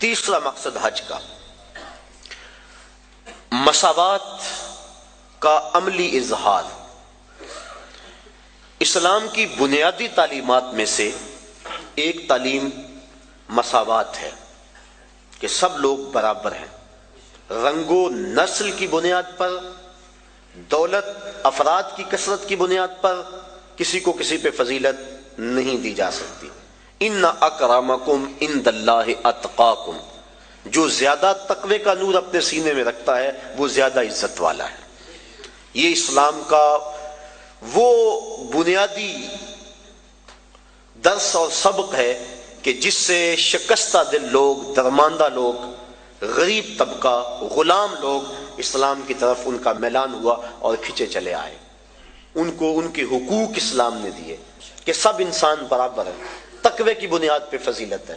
تیسرا مقصد حج کا مساوات کا عملی اظہار۔ اسلام کی بنیادی تعلیمات میں سے ایک تعلیم مساوات ہے کہ سب لوگ برابر ہیں، رنگ و نسل کی بنیاد پر، دولت افراد کی کثرت کی بنیاد پر کسی کو کسی پہ فضیلت نہیں دی جا سکتی۔ ان اکرمکم عند اللہ اتقاکم، جو زیادہ تقوی کا نور اپنے سینے میں رکھتا ہے وہ زیادہ عزت والا ہے۔ یہ اسلام کا وہ بنیادی درس اور سبق ہے کہ جس سے شکستہ دل لوگ، درماندہ لوگ، غریب طبقہ، غلام لوگ اسلام کی طرف ان کا میلان ہوا اور کھنچے چلے آئے۔ ان کو ان کے حقوق اسلام نے دیے کہ سب انسان برابر ہیں، تقوی کی بنیاد پہ فضیلت ہے۔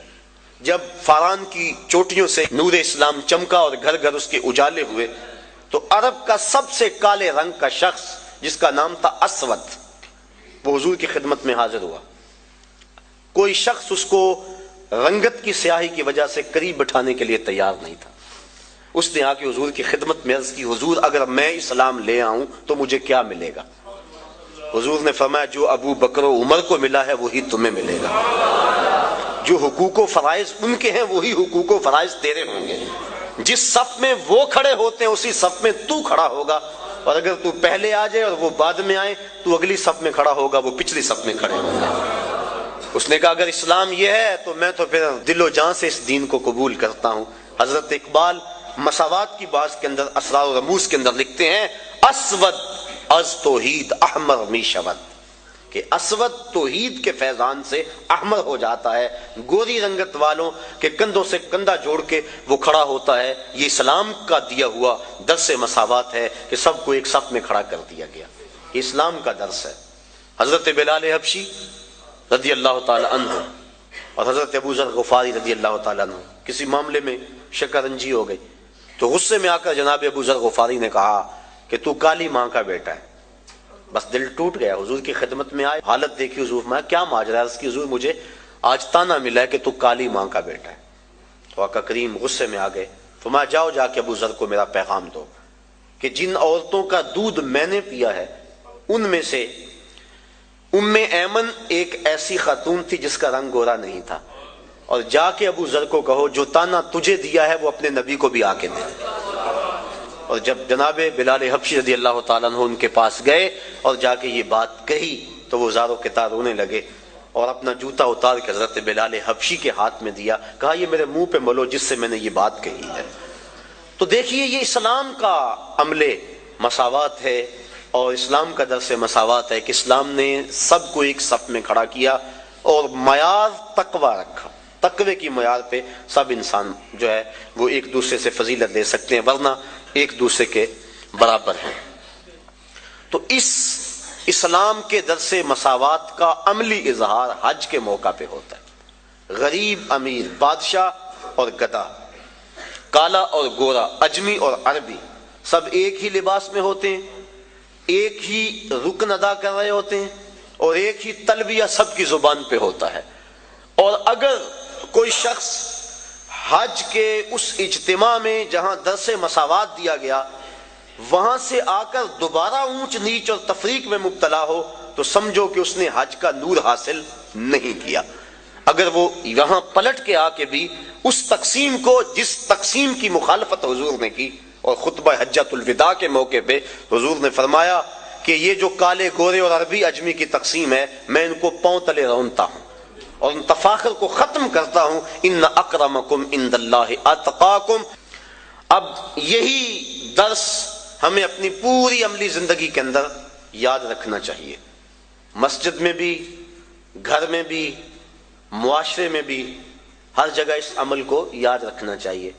جب فاران کی چوٹیوں سے نور اسلام چمکا اور گھر گھر اس کے اجالے ہوئے تو عرب کا سب سے کالے رنگ کا شخص جس کا نام تھا اسود، وہ حضور کی خدمت میں حاضر ہوا۔ کوئی شخص اس کو رنگت کی سیاہی کی وجہ سے قریب بٹھانے کے لیے تیار نہیں تھا۔ اس نے آ کے حضور کی خدمت میں عرض کی، حضور اگر میں اسلام لے آؤں تو مجھے کیا ملے گا؟ حضور نے فرمایا جو ابو بکر و عمر کو ملا ہے وہی تمہیں ملے گا، جو حقوق و فرائض ان کے ہیں وہی حقوق و فرائض تیرے ہوں گے۔ جس صف میں وہ کھڑے ہوتے ہیں اسی صف میں تو کھڑا ہوگا، اور اگر تو پہلے آ جائے اور وہ بعد میں آئے تو اگلی صف میں کھڑا ہوگا، وہ پچھلی صف میں کھڑے ہوں گے۔ اس نے کہا اگر اسلام یہ ہے تو میں تو پھر دل و جان سے اس دین کو قبول کرتا ہوں۔ حضرت اقبال مساوات کی بات کے اندر اسرار و رموز کے اندر لکھتے ہیں، اسود از توحید احمر می شود، کہ اسود توحید کے فیضان سے احمر ہو جاتا ہے، گوری رنگت والوں کے کندھوں سے کندھا جوڑ کے وہ کھڑا ہوتا ہے۔ یہ اسلام کا دیا ہوا درس مساوات ہے کہ سب کو ایک صف میں کھڑا کر دیا گیا، یہ اسلام کا درس ہے۔ حضرت بلال حبشی رضی اللہ تعالی عنہ اور حضرت ابو ذر غفاری رضی اللہ تعالی عنہ کسی معاملے میں شکنجی ہو گئی تو غصے میں آ کر جناب ابو ذر غفاری نے کہا کہ تو کالی ماں کا بیٹا ہے۔ بس دل ٹوٹ گیا، حضور کی خدمت میں آئے، حالت دیکھی حضور میں کیا ماجرا ہے؟ اس کی حضور مجھے آج تانا ملا ہے کہ تو کالی ماں کا بیٹا ہے۔ تو آقا کریم غصے میں آ گئے، فرمایا جاؤ جا کے ابو ذر کو میرا پیغام دو کہ جن عورتوں کا دودھ میں نے پیا ہے ان میں سے ام ایمن ایک ایسی خاتون تھی جس کا رنگ گورا نہیں تھا، اور جا کے ابو ذر کو کہو جو تانا تجھے دیا ہے وہ اپنے نبی کو بھی آ کے دے۔ اور جب جناب بلال حبشی رضی اللہ تعالیٰ عنہ ان کے پاس گئے اور جا کے یہ بات کہی تو وہ زاروں کے تار رونے لگے اور اپنا جوتا اتار کے حضرت بلال حبشی کے ہاتھ میں دیا، کہا یہ میرے منہ پہ ملو جس سے میں نے یہ بات کہی ہے۔ تو دیکھیے یہ اسلام کا عمل مساوات ہے اور اسلام کا درس مساوات ہے کہ اسلام نے سب کو ایک صف میں کھڑا کیا اور معیار تقوی رکھا۔ تقوی کی معیار پہ سب انسان جو ہے وہ ایک دوسرے سے فضیلت لے سکتے ہیں، ورنہ ایک دوسرے کے برابر ہیں۔ تو اس اسلام کے درس مساوات کا عملی اظہار حج کے موقع پہ ہوتا ہے۔ غریب امیر، بادشاہ اور گدھا، کالا اور گورا، اجمی اور عربی سب ایک ہی لباس میں ہوتے ہیں، ایک ہی رکن ادا کر رہے ہوتے ہیں اور ایک ہی تلبیہ سب کی زبان پہ ہوتا ہے۔ اور اگر کوئی شخص حج کے اس اجتماع میں جہاں درس مساوات دیا گیا وہاں سے آ کر دوبارہ اونچ نیچ اور تفریق میں مبتلا ہو تو سمجھو کہ اس نے حج کا نور حاصل نہیں کیا۔ اگر وہ یہاں پلٹ کے آ کے بھی اس تقسیم کو، جس تقسیم کی مخالفت حضور نے کی، اور خطبہ حجۃ الوداع کے موقع پہ حضور نے فرمایا کہ یہ جو کالے گورے اور عربی اجمی کی تقسیم ہے میں ان کو پاؤں تلے رونتا ہوں اور ان تفاخر کو ختم کرتا ہوں۔ ان اکرمکم عند اللہ اتقاکم۔ اب یہی درس ہمیں اپنی پوری عملی زندگی کے اندر یاد رکھنا چاہیے، مسجد میں بھی، گھر میں بھی، معاشرے میں بھی، ہر جگہ اس عمل کو یاد رکھنا چاہیے۔